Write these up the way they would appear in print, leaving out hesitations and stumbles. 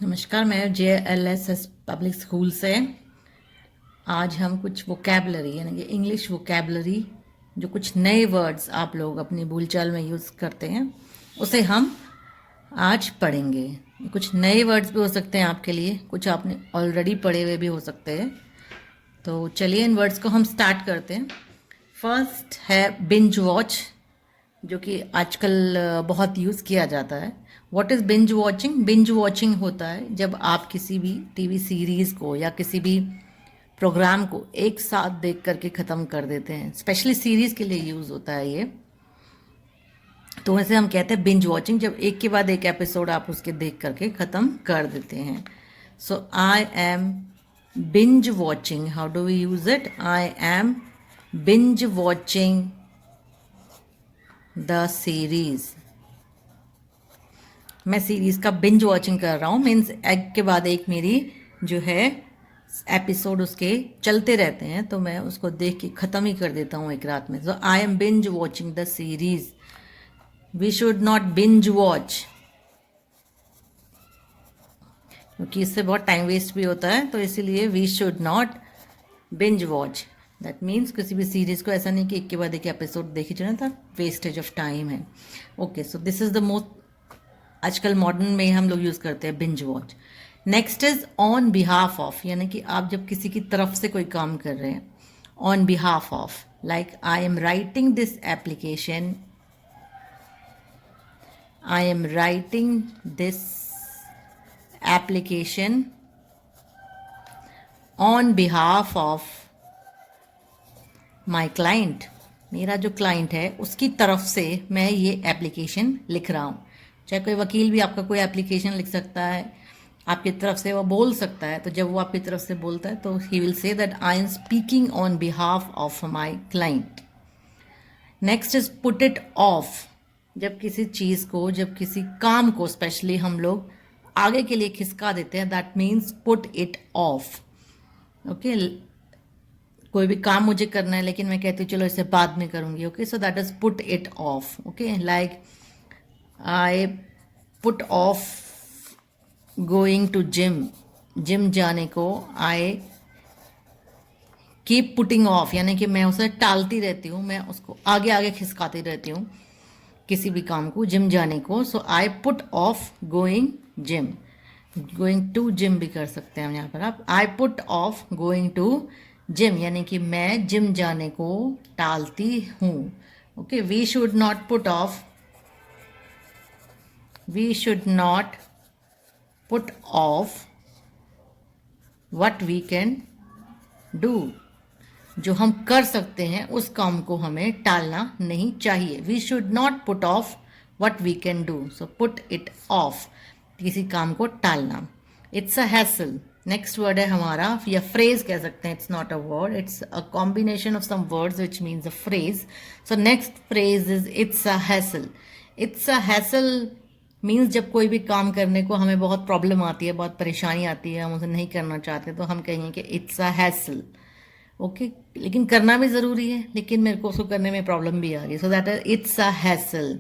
नमस्कार, मैं JLSS public school से। आज हम कुछ वोकेबलरी यानी कि इंग्लिश वोकेबलरी, जो कुछ नए वर्ड्स आप लोग अपनी बोलचाल में यूज़ करते हैं, उसे हम आज पढ़ेंगे। कुछ नए वर्ड्स भी हो सकते हैं आपके लिए, कुछ आपने ऑलरेडी पढ़े हुए भी हो सकते हैं। तो चलिए इन वर्ड्स को हम स्टार्ट करते हैं। फर्स्ट है बिंज वॉच, जो कि आजकल बहुत यूज़ किया जाता है। What is binge watching? Binge watching होता है जब आप किसी भी टीवी सीरीज़ को या किसी भी प्रोग्राम को एक साथ देख करके ख़त्म कर देते हैं। स्पेशली सीरीज़ के लिए यूज़ होता है ये। तो वैसे हम कहते हैं बिंज वॉचिंग, जब एक के बाद एक एपिसोड आप उसके देख करके ख़त्म कर देते हैं। So I am binge watching. How do we use it? I am binge watching the series. मैं सीरीज़ का बिंज वॉचिंग कर रहा हूँ, मीन्स एक के बाद एक मेरी जो है एपिसोड उसके चलते रहते हैं, तो मैं उसको देख के ख़त्म ही कर देता हूँ एक रात में। So I am binge watching the series. We should not binge watch, क्योंकि इससे बहुत टाइम वेस्ट भी होता है, तो इसीलिए we should not binge watch. That means किसी भी सीरीज़ को ऐसा नहीं कि एक के बाद एक एपिसोड देखे चलना था, वेस्टेज ऑफ टाइम है। Okay, so this is the most आजकल मॉडर्न में हम लोग यूज़ करते हैं binge watch. Next is on behalf of, यानी कि आप जब किसी की तरफ से कोई काम कर रहे हैं। On behalf of, like I am writing this application, I am writing this application on behalf of my client. मेरा जो क्लाइंट है उसकी तरफ से मैं ये एप्लीकेशन लिख रहा हूँ। चाहे कोई वकील भी आपका कोई एप्लीकेशन लिख सकता है, आपकी तरफ से वो बोल सकता है। तो जब वो आपकी तरफ से बोलता है तो he will say that I am speaking on behalf of my client. Next is put it of. जब किसी चीज़ को, जब किसी काम को स्पेशली हम लोग आगे के लिए खिसका देते हैं, that means put it off. Okay, कोई भी काम मुझे करना है लेकिन मैं कहती हूँ चलो इसे बाद में करूँगी। Okay, so that is put it off. Okay, like I put off going to gym. Gym जाने को आई कीप पुटिंग ऑफ, यानी कि मैं उसे टालती रहती हूँ, मैं उसको आगे आगे खिसकाती रहती हूँ किसी भी काम को, जिम जाने को। So I put off going gym. Going to gym भी कर सकते हैं हम यहाँ पर आप। I put off going to gym, यानी कि मैं जिम जाने को टालती हूँ। Okay, we should not put off, we should not put off what we can do। जो हम कर सकते हैं उस काम को हमें टालना नहीं चाहिए। We should not put off what we can do, so put it off, किसी काम को टालना। It's a hassle. Next word है हमारा, या फ्रेज कह सकते हैं, it's not a word, it's a combination of some words which means a phrase. So next phrase is it's a hassle. It's a hassle means जब कोई भी काम करने को हमें बहुत प्रॉब्लम आती है, बहुत परेशानी आती है, हम उसे नहीं करना चाहते, तो हम कहेंगे कि इट्स अ हैसल। ओके, लेकिन करना भी ज़रूरी है, लेकिन मेरे को उसको करने में प्रॉब्लम भी आ गई, so that is it's a hassle.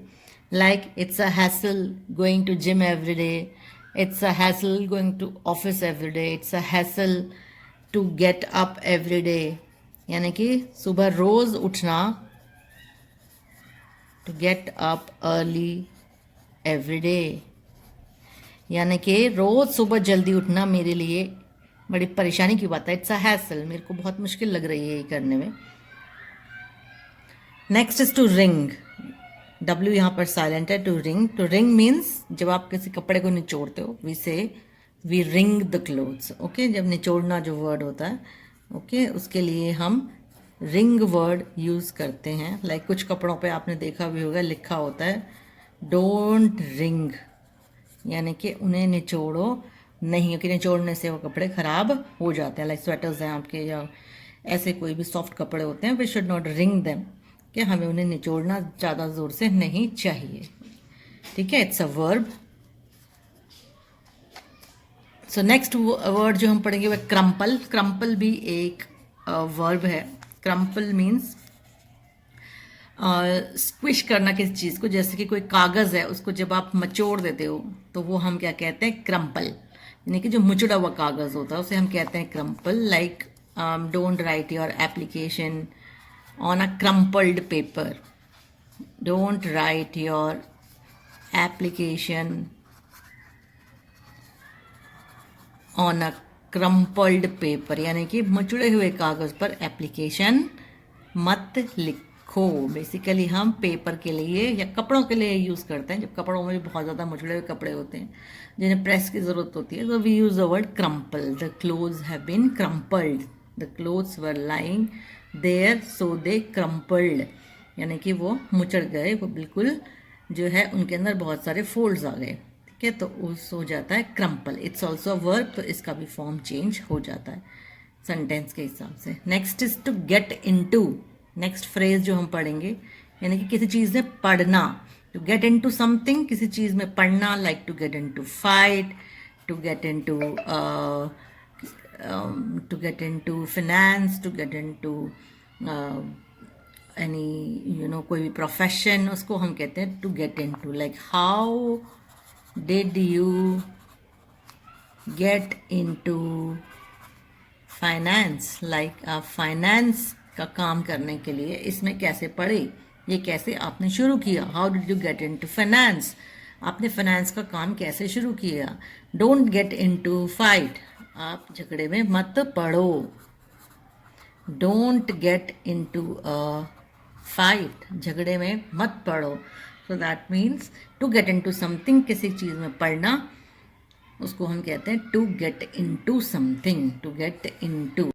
Like it's a hassle going to gym every day, it's a hassle going to office every day, it's a hassle to get up every day, यानी कि सुबह रोज़ उठना, to get up early every day, यानी कि रोज़ सुबह जल्दी उठना मेरे लिए बड़ी परेशानी की बात है। इट्स अ हैसल, मेरे को बहुत मुश्किल लग रही है ये करने में। Next is to wring. W यहाँ पर साइलेंट है। To wring, to wring means जब आप किसी कपड़े को निचोड़ते हो, we say we wring the clothes. Okay, जब निचोड़ना जो वर्ड होता है, ओके, उसके लिए हम रिंग वर्ड यूज़ करते हैं। लाइक कुछ कपड़ों पे आपने देखा भी होगा, लिखा होता है डोंट रिंग, यानी कि उन्हें निचोड़ो नहीं, क्योंकि निचोड़ने से वो कपड़े ख़राब हो जाते हैं। लाइक स्वेटर्स हैं आपके, या ऐसे कोई भी सॉफ्ट कपड़े होते हैं, we should not wring them, कि हमें उन्हें निचोड़ना ज़्यादा ज़ोर से नहीं चाहिए। ठीक है, it's a verb. So next word जो हम पढ़ेंगे वह क्रम्पल। क्रम्पल भी एक वर्ब है। क्रम्पल मीन्स स्क्विश करना किसी चीज़ को, जैसे कि कोई कागज़ है, उसको जब आप मचोड़ देते हो तो वो हम क्या कहते हैं, क्रम्पल। यानी कि जो मुचड़ा हुआ कागज होता है उसे हम कहते हैं crumple. Like don't write your application on a crumpled paper. Don't write your application on a crumpled paper, यानी कि मचुड़े हुए कागज पर एप्लीकेशन मत लिखो. बेसिकली हम पेपर के लिए या कपड़ों के लिए यूज़ करते हैं. जब कपड़ों में बहुत ज़्यादा मचुड़े हुए कपड़े होते हैं जिन्हें प्रेस की ज़रूरत होती है, तो we use the word crumple. The clothes have been crumpled. The clothes were lying there so they crumpled, यानी कि वो मुचड़ गए, वो बिल्कुल जो है उनके अंदर बहुत सारे फोल्ड्स आ गए. ठीक है, तो उस हो जाता है क्रम्पल. इट्स ऑल्सो वर्ब, तो इसका भी फॉर्म चेंज हो जाता है सेंटेंस के हिसाब से. Next is to get into. Next phrase जो हम पढ़ेंगे, यानी कि किसी चीज़ में पढ़ना. टू गेट इनटू समथिंग, किसी चीज़ में पढ़ना. Like to get into fight, to get into to get into finance, to get into any कोई भी प्रोफेशन, उसको हम कहते हैं to get into. Like how did you get into finance? Like आप फाइनेंस का काम करने के लिए इसमें कैसे पढ़े, ये कैसे आपने शुरू किया. How did you get into finance? आपने फाइनेंस का काम कैसे शुरू किया. Don't get into fight. आप झगड़े में मत पड़ो. Don't get into a fight, झगड़े में मत पड़ो. So that means to get into something, किसी चीज़ में पढ़ना, उसको हम कहते हैं to get into something. To get into.